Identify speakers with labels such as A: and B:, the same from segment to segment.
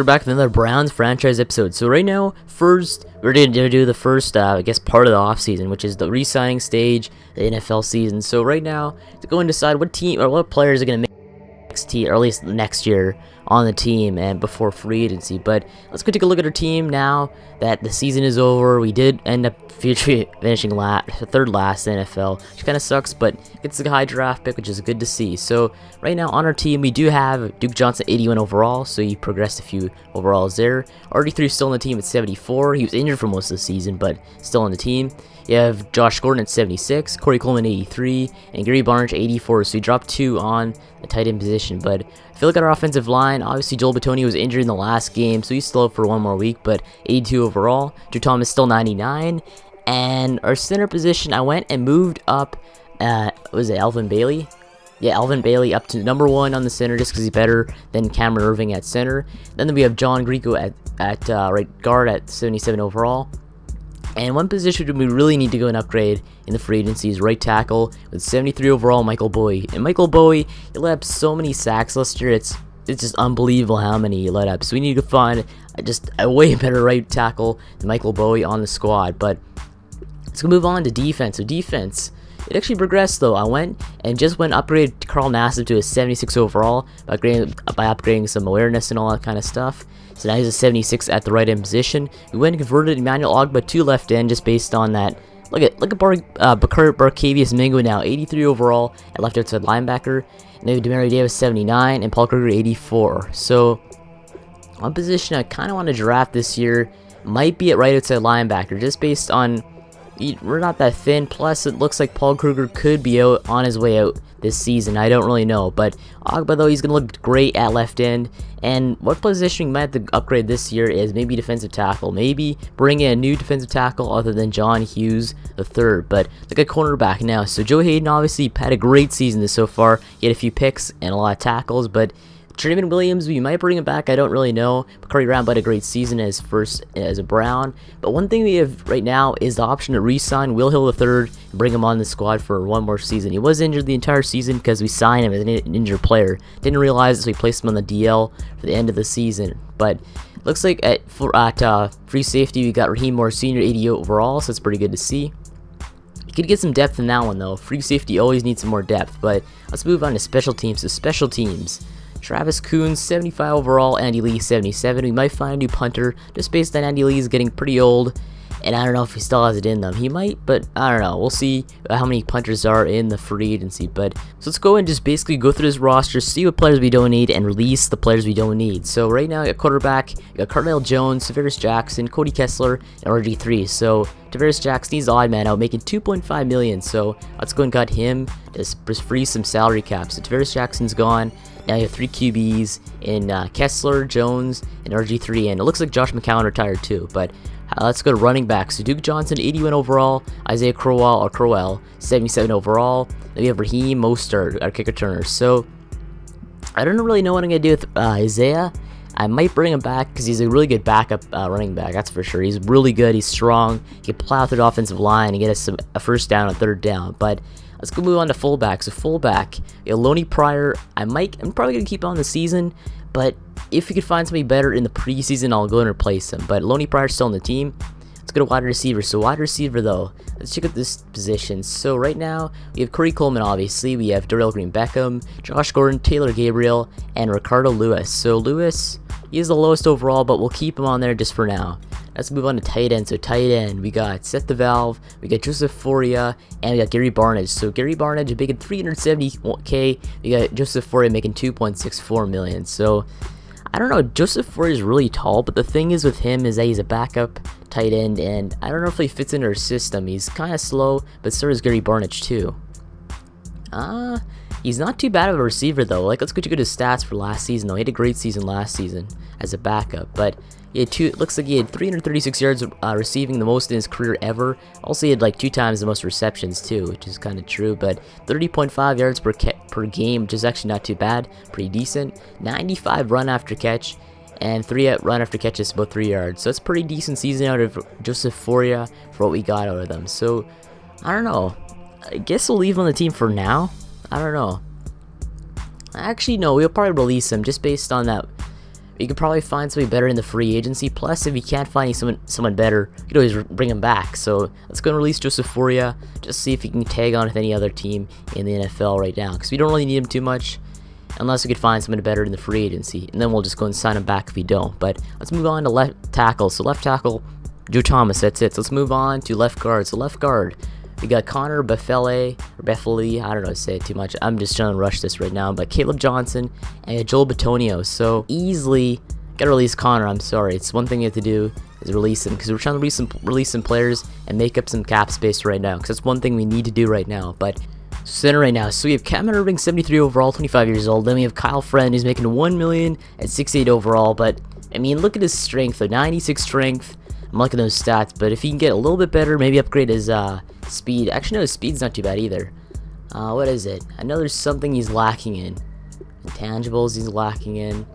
A: So we're back with another Browns franchise episode. So right now, first, we're going to do the first, I guess, part of the offseason, which is the resigning stage, the NFL season. So right now, to go and decide what team or what players are going to make next year, or at least next year, on the team and before free agency. But let's go take a look at our team now that the season is over. We did end up finishing third last in NFL, which kind of sucks, but it's a high draft pick, which is good to see. So right now on our team, we do have Duke Johnson 81 overall, so he progressed a few overalls there. RD3 still on the team at 74. He was injured for most of the season, but still on the team. You have Josh Gordon at 76, Corey Coleman 83, and Gary Barnes 84. So he dropped 2 on the tight end position. But if you look at our offensive line, obviously Joel Bitonio was injured in the last game, so he's still out for one more week, but 82 overall. Drew Thomas still 99. And our center position, I went and moved up, was it Alvin Bailey? Yeah, Alvin Bailey up to number 1 on the center just because he's better than Cameron Irving at center. Then we have John Greco at right guard at 77 overall. And one position we really need to go and upgrade in the free agency is right tackle with 73 overall, Michael Bowie. And Michael Bowie, he let up so many sacks last year, it's just unbelievable how many he let up. So we need to find just a way better right tackle than Michael Bowie on the squad. But let's go move on to defense. So defense, it actually progressed though. I went and upgraded Carl Nassib to a 76 overall by upgrading some awareness and all that kind of stuff. So now he's a 76 at the right end position. We went and converted Emmanuel Ogbah to left end just based on that. Look at Barkevious Mingo now 83 overall at left outside linebacker. And then Demario Davis 79 and Paul Kruger 84. So one position I kind of want to draft this year might be at right outside linebacker just based on we're not that thin, plus it looks like Paul Kruger could be out on his way out this season. I don't really know, but Ogbah though, he's going to look great at left end. And what position we might have to upgrade this year is maybe defensive tackle. Maybe bring in a new defensive tackle other than John Hughes III. But look at cornerback now. So Joe Hayden obviously had a great season so far. He had a few picks and a lot of tackles, but Trayvon Williams, we might bring him back, I don't really know. Corey Brown had a great season as a Brown. But one thing we have right now is the option to re-sign Will Hill III and bring him on the squad for one more season. He was injured the entire season because we signed him as an injured player. Didn't realize it, so we placed him on the DL for the end of the season. But looks like at free safety, we got Raheem Moore Sr. 88 overall, so that's pretty good to see. You could get some depth in that one though. Free safety always needs some more depth. But let's move on to special teams. So special teams. Travis Coons, 75 overall, Andy Lee, 77. We might find a new punter, just based on Andy Lee is getting pretty old, and I don't know if he still has it in them. He might, but I don't know. We'll see how many punters are in the free agency. But so let's go and just basically go through this roster, see what players we don't need, and release the players we don't need. So right now, at quarterback, you got Cardale Jones, Tavares Jackson, Cody Kessler, and RG3. So Tavares Jackson, he's the odd man out, making $2.5 million. So let's go and cut him to free some salary cap. So Tavares Jackson's gone. Now you have 3 QBs in Kessler, Jones, and RG3, and it looks like Josh McCown retired too. But let's go to running back. So Duke Johnson, 81 overall, Isaiah Crowell, 77 overall. Then we have Raheem Mostert, our kick returner. So I don't really know what I'm going to do with Isaiah. I might bring him back because he's a really good backup running back, that's for sure. He's really good, he's strong, he can plow through the offensive line and get us a first down and third down. But let's go move on to fullback. So fullback, Lonnie Pryor, I'm probably going to keep on the season, but if we could find somebody better in the preseason, I'll go and replace him. But Lonnie Pryor's still on the team. Let's go to wide receiver. So wide receiver though, let's check out this position. So right now, we have Corey Coleman obviously, we have Darrell Green Beckham, Josh Gordon, Taylor Gabriel, and Ricardo Lewis. So Lewis, he is the lowest overall, but we'll keep him on there just for now. Let's move on to tight end. So tight end, we got Seth the Valve, we got Joseph Foria, and we got Gary Barnage. So Gary Barnage making $370K. We got Joseph Foria making $2.64 million. So I don't know, Joseph Foria is really tall, but the thing is with him is that he's a backup tight end, and I don't know if he fits into our system. He's kind of slow, but so is Gary Barnage too. He's not too bad of a receiver though. Like, let's go to his stats for last season though. He had a great season last season as a backup, but he had it looks like he had 336 yards receiving, the most in his career ever. Also, he had like 2 times the most receptions too, which is kind of true. But 30.5 yards per game, which is actually not too bad, pretty decent. 95 run after catch, and 3 run after catches, about 3 yards. So that's a pretty decent season out of Joseph Foria for what we got out of them. So I don't know. I guess we'll leave him on the team for now. I don't know. Actually, no, we'll probably release him just based on that. You could probably find somebody better in the free agency. Plus, if you can't find someone better, you could always bring him back. So let's go and release Joseph Foria. Just see if he can tag on with any other team in the NFL right now, because we don't really need him too much, unless we could find someone better in the free agency, and then we'll just go and sign him back if we don't. But let's move on to left tackle. So left tackle, Joe Thomas. That's it. So let's move on to left guard. So left guard, we got Connor Beffele, or Beffele, I don't know how to say it too much. I'm just trying to rush this right now. But Caleb Johnson and Joel Bitonio. So easily gotta release Connor. I'm sorry. It's one thing we have to do is release him, because we're trying to release some players and make up some cap space right now, because that's one thing we need to do right now. But center right now. So we have Cameron Irving, 73 overall, 25 years old. Then we have Kyle Friend, who's making $1 million at 68 overall. But I mean, look at his strength, the 96 strength. I'm liking those stats, but if he can get a little bit better, maybe upgrade his speed. Actually, no, his speed's not too bad either. What is it? I know there's something he's lacking in. Intangibles he's lacking in.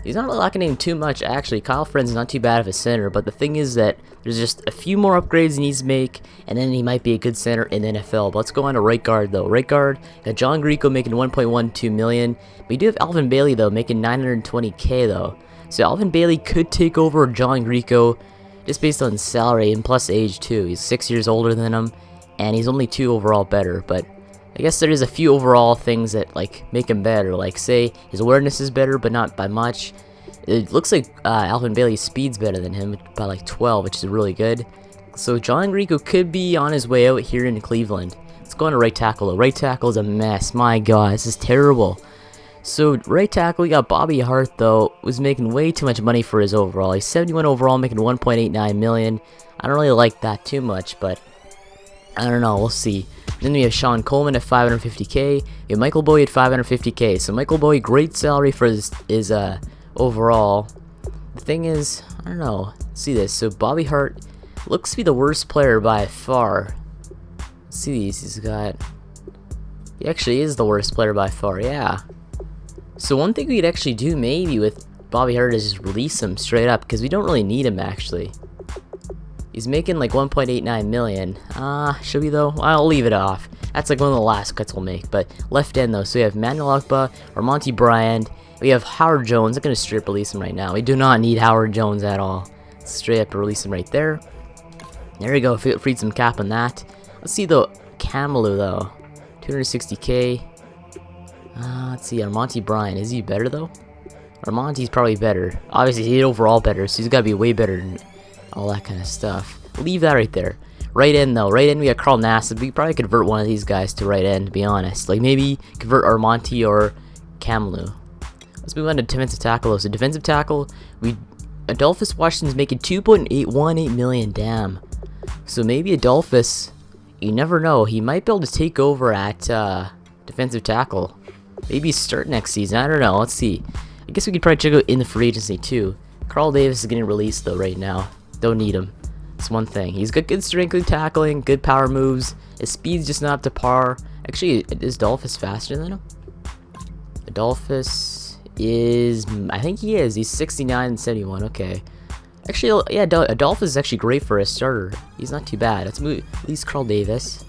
A: He's not lacking in too much, actually. Kyle Friend's not too bad of a center, but the thing is that there's just a few more upgrades he needs to make, and then he might be a good center in the NFL. But let's go on to right guard, though. Right guard, got John Greco making $1.12 million. We do have Alvin Bailey, though, making $920K, though. So Alvin Bailey could take over John Greco, just based on salary and plus age too. He's 6 years older than him, and he's only 2 overall better. But I guess there is a few overall things that like make him better. Like say his awareness is better, but not by much. It looks like Alvin Bailey's speed's better than him by like 12, which is really good. So John Greco could be on his way out here in Cleveland. Let's go on to right tackle. Though. Right tackle is a mess. My God, this is terrible. So right tackle, we got Bobby Hart, though, was making way too much money for his overall. He's 71 overall, making $1.89 million. I don't really like that too much, but I don't know. We'll see. Then we have Sean Coleman at $550K. We have Michael Bowie at $550K. So Michael Bowie, great salary for his overall. The thing is, I don't know. Let's see this. So Bobby Hart looks to be the worst player by far. Let's see these. He's got. He actually is the worst player by far. Yeah. So one thing we could actually do maybe with Bobby Hart is just release him straight up, because we don't really need him actually. He's making like $1.89 million. Should we though? I'll leave it off. That's like one of the last cuts we'll make. But left end though, so we have Manuel Ogba or Monty Bryant. We have Howard Jones. I'm gonna straight up release him right now. We do not need Howard Jones at all. Straight up release him right there. There we go. Freed some cap on that. Let's see the Camelu though. 260K. Let's see, Monty Bryant, is he better though? Monty's probably better. Obviously, he's overall better, so he's got to be way better than all that kind of stuff. Leave that right there. Right end though, right end we got Carl Nassib. We could probably convert one of these guys to right end, to be honest. Like maybe convert Monty or Camelu. Let's move on to defensive tackle though. So defensive tackle, Adolphus Washington's making $2.818 million. Damn. So maybe Adolphus, you never know, he might be able to take over at defensive tackle. Maybe start next season. I don't know. Let's see. I guess we could probably check out in the free agency too. Carl Davis is getting released though right now. Don't need him. It's one thing. He's got good strength, good tackling, good power moves. His speed's just not up to par. Actually, is Adolphus faster than him? Adolphus is... I think he is. He's 69 and 71. Okay. Actually, yeah, Adolphus is actually great for a starter. He's not too bad. Let's move at least Carl Davis.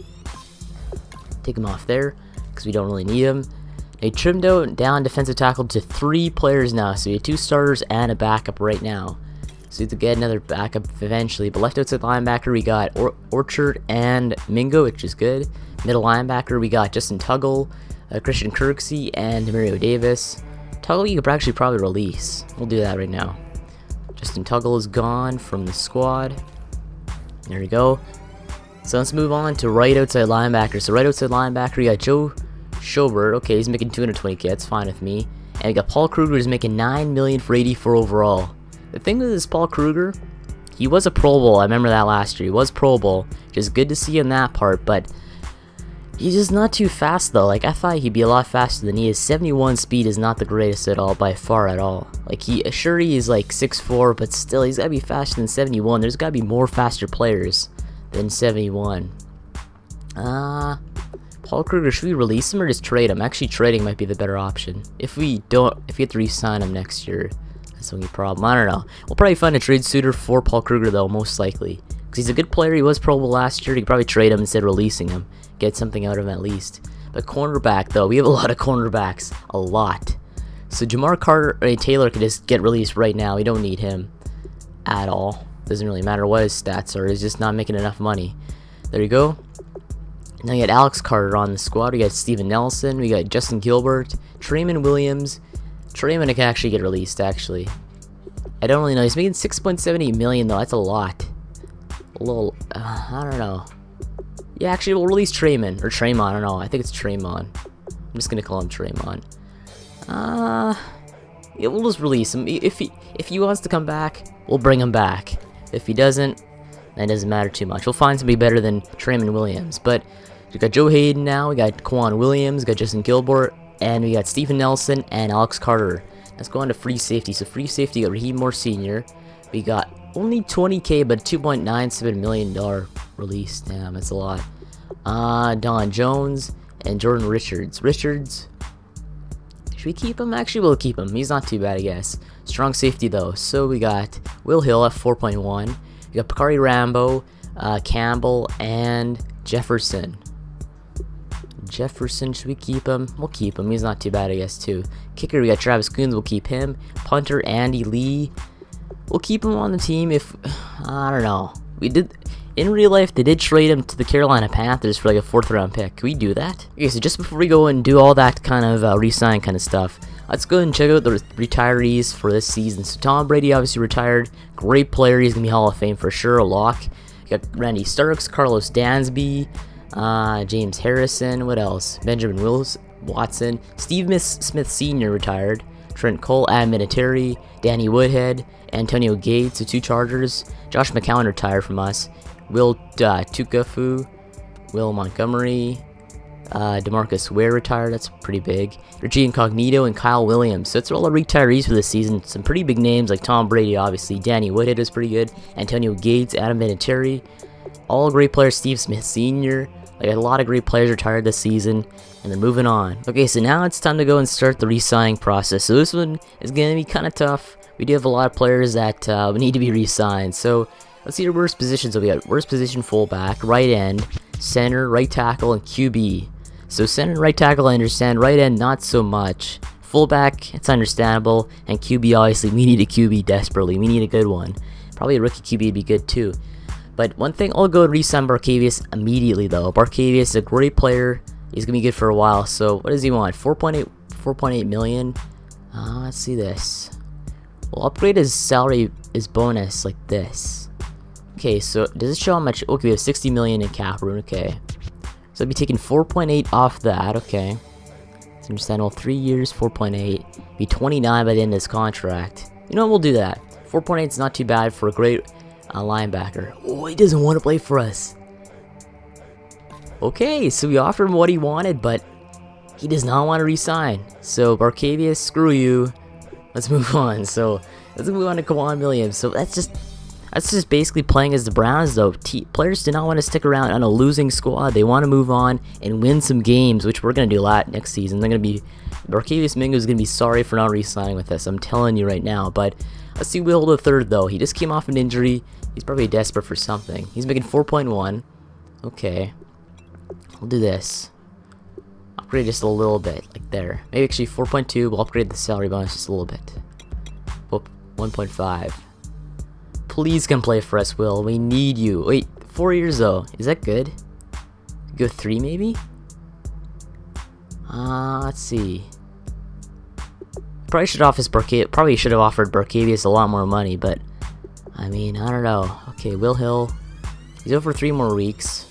A: Take him off there, because we don't really need him. They trimmed down defensive tackle to 3 players now, so we have 2 starters and a backup right now. So we have to get another backup eventually. But left outside linebacker, we got Orchard and Mingo, which is good. Middle linebacker, we got Justin Tuggle, Christian Kirksey, and Mario Davis. Tuggle you could actually probably release. We'll do that right now. Justin Tuggle is gone from the squad. There we go. So let's move on to right outside linebacker. So right outside linebacker, we got Joe Schobert. Okay, he's making 220K. That's fine with me. And we got Paul Kruger, who's making $9 million for 84 overall. The thing with this Paul Kruger, he was a Pro Bowl. I remember that last year. He was Pro Bowl, which is good to see in that part. But he's just not too fast though. Like I thought he'd be a lot faster than he is. 71 speed is not the greatest at all, by far at all. Like he is like 6'4", but still he's gotta be faster than 71. There's gotta be more faster players than 71. Paul Kruger, should we release him or just trade him? Actually, trading might be the better option. If we have to re-sign him next year, that's the only problem. I don't know. We'll probably find a trade suitor for Paul Kruger though, most likely, because he's a good player. He was Pro Bowl last year. You could probably trade him instead of releasing him, get something out of him at least. But cornerback though, we have a lot of cornerbacks, a lot. So Jamar Taylor could just get released right now. We don't need him at all. Doesn't really matter what his stats are. He's just not making enough money. There you go. Now you got Alex Carter on the squad. We got Steven Nelson. We got Justin Gilbert. Trayman Williams. Trayman can actually get released, actually. I don't really know. He's making $6.78 million, though. That's a lot. A little, I don't know. Yeah, actually, we'll release Trayman. Or Traymon, I don't know. I think it's Traymon. I'm just going to call him Traymon. Yeah, we'll just release him. If he wants to come back, we'll bring him back. If he doesn't, that doesn't matter too much. We'll find somebody better than Trayman Williams. But we got Joe Hayden now. We got Quan Williams. We got Justin Gilbert. And we got Steven Nelson and Alex Carter. Let's go on to free safety. So free safety, got Raheem Moore Sr. We got only $20K, but $2.97 million release. Damn, that's a lot. Don Jones and Jordan Richards. Should we keep him? Actually, we'll keep him. He's not too bad, I guess. Strong safety, though. So we got Will Hill at 4.1. We got Bakari Rambo, Campbell, and Jefferson. Should we keep him? We'll keep him. He's not too bad, I guess, too. Kicker, we got Travis Coons. We'll keep him. Punter, Andy Lee. We'll keep him on the team if... I don't know. We did... In real life, they did trade him to the Carolina Panthers for like a 4th round pick. Can we do that? Okay, so just before we go and do all that kind of re-sign kind of stuff, let's go and check out the retirees for this season. So Tom Brady obviously retired. Great player. He's going to be Hall of Fame for sure. A lock. You got Randy Starks, Carlos Dansby, James Harrison. What else? Benjamin Watson. Steve Smith Sr. retired. Trent Cole, Adam Vinatieri, Danny Woodhead, Antonio Gates, the 2 Chargers. Josh McCown retired from us. Will Tukafu, Will Montgomery, DeMarcus Ware retired. That's pretty big. Reggie Incognito and Kyle Williams. So that's all the retirees for this season. Some pretty big names like Tom Brady, obviously. Danny Woodhead is pretty good. Antonio Gates, Adam Vinatieri. All great players. Steve Smith Sr. Like a lot of great players retired this season. And then moving on. Okay, so now it's time to go and start the re-signing process. So this one is going to be kind of tough. We do have a lot of players that need to be re-signed. So let's see your worst positions. So we got worst position fullback, right end, center, right tackle, and QB. So center and right tackle, I understand. Right end, not so much. Fullback, it's understandable. And QB, obviously, we need a QB desperately. We need a good one. Probably a rookie QB would be good too. But one thing, I'll go and re-sign Barkevious immediately though. Barkevious is a great player. He's going to be good for a while. So what does he want? 4.8 million? Let's see this. We'll upgrade his salary, his bonus like this. Okay, so does it show how much? Okay, we have 60 million in cap room. Okay, so I'll be taking 4.8 off that. Okay, it's understandable. 3 years, 4.8. Be 29 by the end of this contract. You know what? We'll do that. 4.8 is not too bad for a great linebacker. Oh, he doesn't want to play for us. Okay, so we offered him what he wanted, but he does not want to resign. So Barkevious, screw you. Let's move on. So let's move on to Kwan Williams. So that's just basically playing as the Browns, though. Players do not want to stick around on a losing squad. They want to move on and win some games, which we're going to do a lot next season. They're going to be... Barkevious Mingo is going to be sorry for not re-signing with us. I'm telling you right now. But let's see Will the third, though. He just came off an injury. He's probably desperate for something. He's making 4.1. Okay. We'll do this. Upgrade just a little bit, like there. Maybe actually 4.2. We'll upgrade the salary bonus just a little bit. 1.5. Please come play for us, Will. We need you. Wait, 4 years though. Is that good? Go 3 maybe? Let's see. Probably should have offered Barkevious a lot more money, but I mean, I don't know. Okay, Will Hill. He's over 3 more weeks.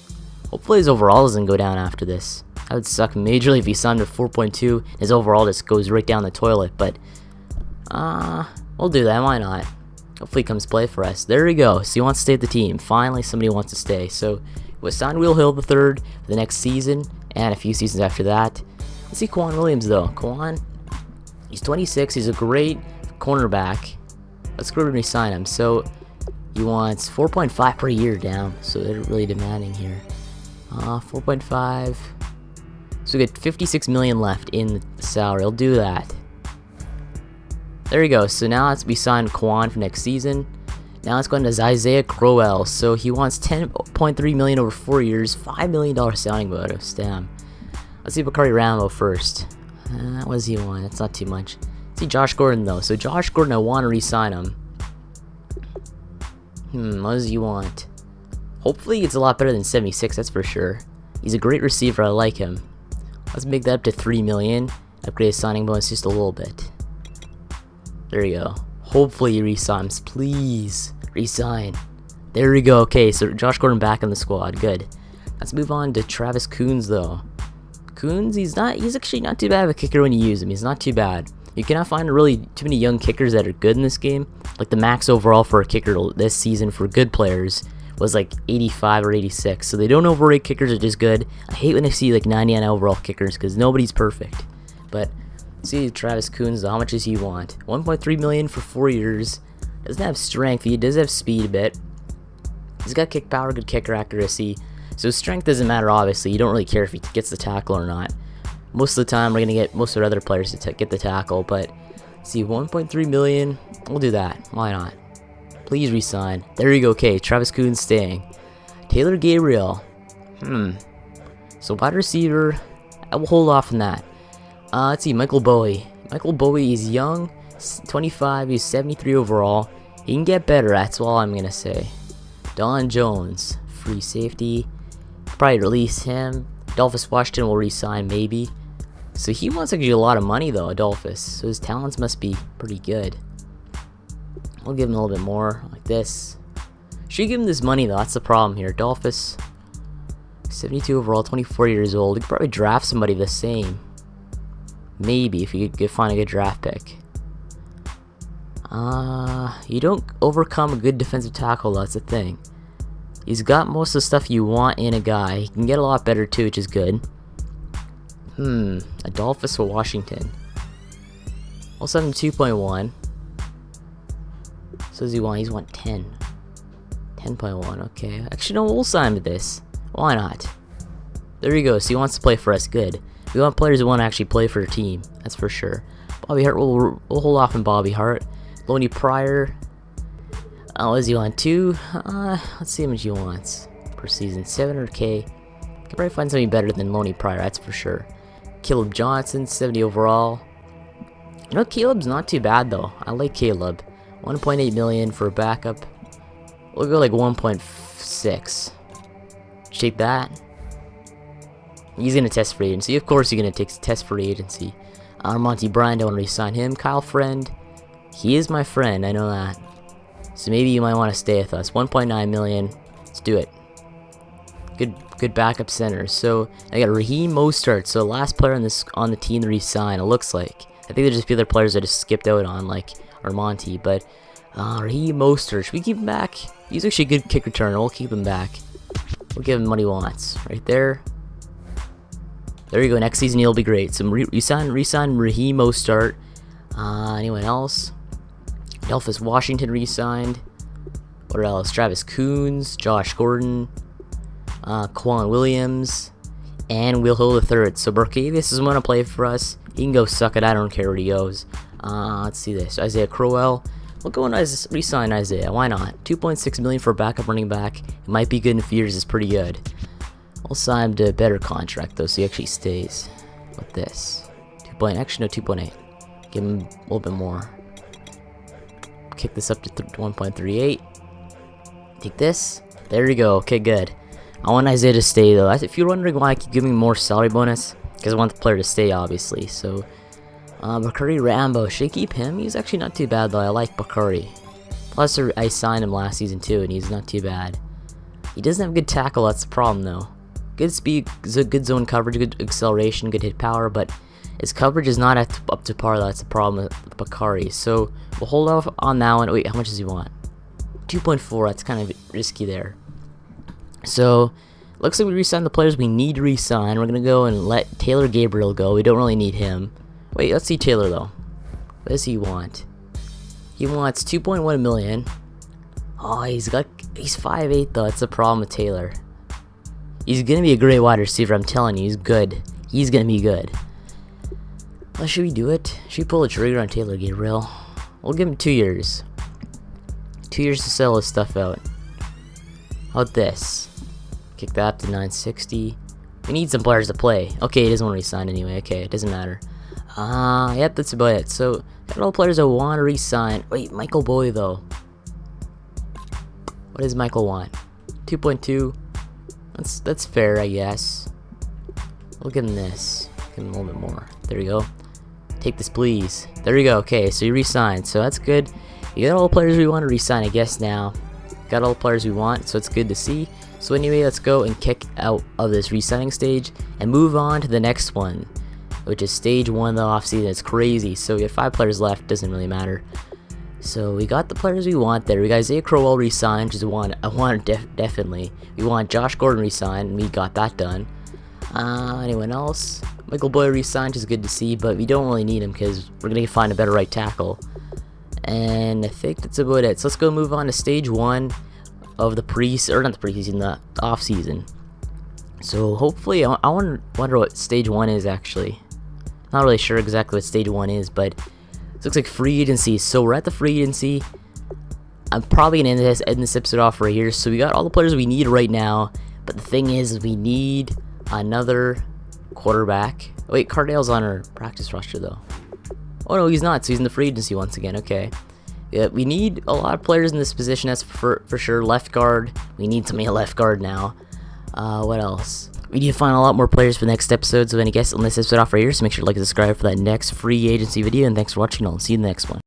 A: Hopefully his overall doesn't go down after this. That would suck majorly if he signed at 4.2. His overall just goes right down the toilet, but we'll do that. Why not? Hopefully he comes play for us. There we go. So he wants to stay at the team. Finally, somebody wants to stay. So we signed Will Hill the third for the next season and a few seasons after that. Let's see Kwan Williams though. Kwan, he's 26. He's a great cornerback. Let's go and re-sign him. So he wants 4.5 per year down. So they're really demanding here. 4.5. So we get 56 million left in the salary. I'll do that. There we go. So now let's be signed Kwan for next season. Now let's go into Isaiah Crowell. So he wants 10.3 million over 4 years, $5 million signing bonus. Damn. Let's see Bakari Rambo first. What does he want? That's not too much. See Josh Gordon though. So Josh Gordon, I want to re-sign him. What does he want? Hopefully it's a lot better than 76, that's for sure. He's a great receiver, I like him. Let's make that up to 3 million. Upgrade his signing bonus just a little bit. There you go. Hopefully he re-signs. Please re-sign. There we go. Okay, so Josh Gordon back in the squad. Good. Let's move on to Travis Coons though. Coons, he's actually not too bad of a kicker when you use him. He's not too bad. You cannot find really too many young kickers that are good in this game. Like the max overall for a kicker this season for good players was like 85 or 86. So they don't overrate kickers, are just good. I hate when I see like 99 overall kickers because nobody's perfect. But see Travis Coons, how much does he want? 1.3 million for 4 years. Doesn't have strength. He does have speed a bit. He's got kick power, good kicker accuracy. So strength doesn't matter, obviously. You don't really care if he gets the tackle or not. Most of the time, we're going to get most of our other players to get the tackle. But, see, 1.3 million. We'll do that. Why not? Please resign. There you go. Okay, Travis Coons staying. Taylor Gabriel. So, wide receiver. I will hold off on that. Let's see, Michael Bowie. Michael Bowie is young. 25. He's 73 overall. He can get better. That's all I'm going to say. Don Jones. Free safety. Probably release him. Adolphus Washington will resign maybe. So he wants actually a lot of money though, Adolphus. So his talents must be pretty good. We'll give him a little bit more, like this. Should give him this money though, that's the problem here. Adolphus, 72 overall, 24 years old. You could probably draft somebody the same. Maybe, if you could find a good draft pick. You don't overcome a good defensive tackle, that's the thing. He's got most of the stuff you want in a guy. He can get a lot better too, which is good. Adolphus for Washington. We'll send him 2.1. So does he want? He's want 10. 10.1, okay. Actually, no, we'll sign him with this. Why not? There you go. So he wants to play for us. Good. We want players who want to actually play for a team. That's for sure. Bobby Hart, we'll hold off on Bobby Hart. Lonnie Pryor. What does he want? 2? Let's see how much he wants per season. 700k. Can probably find something better than Lonnie Pryor, that's for sure. Caleb Johnson, 70 overall. You know, Caleb's not too bad though. I like Caleb. 1.8 million for a backup. We'll go like 1.6. Take that. He's gonna test free agency. Of course, he's gonna take test free agency. Monty Bryan, don't want to re-sign him. Kyle Friend. He is my friend, I know that. So maybe you might want to stay with us. 1.9 million. Let's do it. Good backup center. So I got Raheem Mostert. So last player on the team to re-sign. It looks like. I think there's just a few other players I just skipped out on, like Monty. But Raheem Mostert. Should we keep him back? He's actually a good kick returner. We'll keep him back. We'll give him what he wants. Right there. There you go. Next season he'll be great. So re-sign Raheem Mostert. Anyone else? Adolphus Washington re-signed. What else? Travis Coons, Josh Gordon, Quan Williams, and Will Hill III. So Barkevious is going to play for us. He can go suck it. I don't care where he goes. Let's see this. Isaiah Crowell. We'll go and re-sign Isaiah. Why not? 2.6 million for a backup running back. It might be good in a few years. It's pretty good. We'll sign him to a better contract though, so he actually stays with this. 2.8. Give him a little bit more. Kick this up to 1.38. Take this. There you go. Okay, good. I want Isaiah to stay though. If you're wondering why I keep giving more salary bonus, because I want the player to stay, obviously. So, Bakari Rambo, should I keep him? He's actually not too bad though. I like Bakari. Plus, I signed him last season too, and he's not too bad. He doesn't have good tackle. That's the problem though. Good speed, good zone coverage, good acceleration, good hit power, but his coverage is not up to par. That's the problem with Bakari. So we'll hold off on that one. Wait, how much does he want? 2.4. That's kind of risky there. So looks like we re-signed the players we need to re-sign. We're gonna go and let Taylor Gabriel go. We don't really need him. Wait, let's see Taylor though. What does he want? He wants 2.1 million. Oh, he's 5'8" though. That's the problem with Taylor. He's gonna be a great wide receiver. I'm telling you, he's good. He's gonna be good. Well, should we do it? Should we pull the trigger on Taylor Gabriel? We'll give him 2 years. 2 years to sell his stuff out. How about this? Kick that up to 960. We need some players to play. Okay, he doesn't want to resign anyway. Okay, it doesn't matter. Yep, that's about it. So, got all players I want to re-sign. Wait, Michael Boy, though. What does Michael want? 2.2. That's fair, I guess. Look at this. Give him a little bit more. There you go. Take this, please. There you go. Okay, so you re-signed. So that's good. You got all the players we want to re-sign, I guess, now. Got all the players we want, so it's good to see. So anyway, let's go and kick out of this re-signing stage and move on to the next one, which is stage 1 of the offseason. It's crazy. So we have 5 players left. Doesn't really matter. So we got the players we want there. We got Isaiah Crowell re-signed, which is one I want definitely. We want Josh Gordon re-signed, and we got that done. Anyone else? Michael Boyd re-signed, which is good to see, but we don't really need him because we're gonna find a better right tackle. And I think that's about it. So let's go move on to stage 1 of the the off season. So hopefully, I wonder what stage 1 is actually. Not really sure exactly what stage 1 is, but it looks like free agency. So we're at the free agency. I'm probably gonna end this episode off right here. So we got all the players we need right now, but the thing is, we need another quarterback. Wait, Cardale's on our practice roster though. Oh no, he's not. So he's in the free agency once again. Okay. Yeah, we need a lot of players in this position. That's for sure. Left guard. We need somebody at left guard now. What else? We need to find a lot more players for the next episode. So, I guess on this episode off right here. So make sure to like and subscribe for that next free agency video. And thanks for watching. I'll see you in the next one.